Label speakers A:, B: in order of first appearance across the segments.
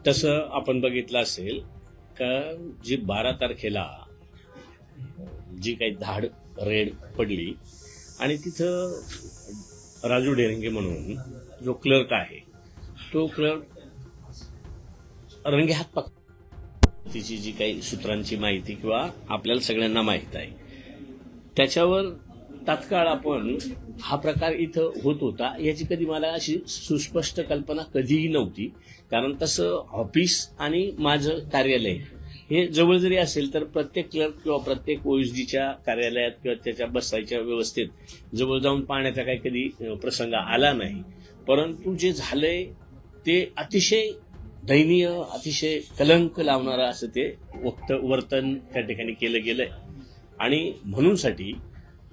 A: तसं आपण बघितलं असेल का जी 12 तारखेला जी काही धाड रेड पडली आणि तिथं राजू डेरंगे म्हणून जो क्लर्क आहे तो क्लर्क रंगेहात पकडला। तिची जी काही सूत्रांची माहिती किंवा आपल्याला सगळ्यांना माहीत आहे त्याच्यावर तात्काळ आपण हा प्रकार इथं होत होता याची कधी मला अशी सुस्पष्ट कल्पना कधीही नव्हती। कारण तसं ऑफिस आणि माझं कार्यालय हे जवळ जरी असेल तर प्रत्येक क्लर्क किंवा प्रत्येक ओएसडीच्या कार्यालयात किंवा त्याच्या बसायच्या व्यवस्थेत जवळ जाऊन पाहण्याचा काही कधी प्रसंग आला नाही। परंतु जे झालंय ते अतिशय दयनीय, अतिशय कलंक लावणारं असं ते वर्तन त्या ठिकाणी केलं गेलंय आणि म्हणूनसाठी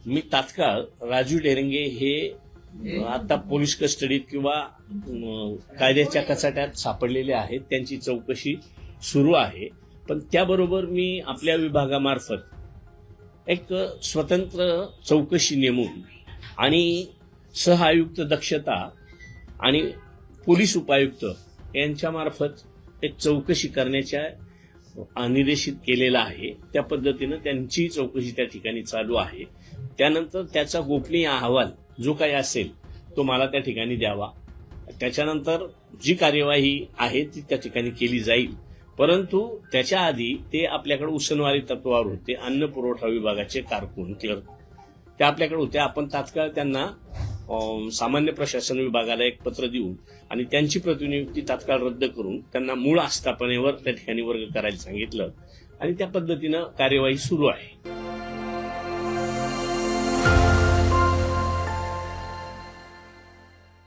A: मी तात्काळ राजू डेरंगे हे आता पोलीस कस्टडीत किंवा कायद्याच्या कचाट्यात सापडलेले आहेत, त्यांची चौकशी सुरू आहे। पण त्याबरोबर मी आपल्या विभागामार्फत एक स्वतंत्र चौकशी नेमून आणि सहआयुक्त दक्षता आणि पोलीस उपायुक्त यांच्यामार्फत एक चौकशी करण्याच्या निर्देशित केलेला आहे। त्या पद्धतीनं त्यांची चौकशी त्या ठिकाणी चालू आहे। त्यानंतर त्याचा गोपनीय अहवाल जो काही असेल तो मला त्या ठिकाणी द्यावा। त्याच्यानंतर जी कार्यवाही आहे ती त्या ठिकाणी केली जाईल। परंतु त्याच्या आधी ते आपल्याकडे उसनवारी तत्वावर होते, अन्न पुरवठा विभागाचे कारकून क्लर्क ते आपल्याकडे होते। आपण तात्काळ त्यांना सामान्य प्रशासन विभागाला एक पत्र देऊन आणि त्यांची प्रतिनियुक्ती तात्काळ रद्द करून त्यांना मूळ आस्थापनेवर त्या ठिकाणी वर्ग करायला सांगितलं आणि त्या पद्धतीनं कार्यवाही सुरू आहे।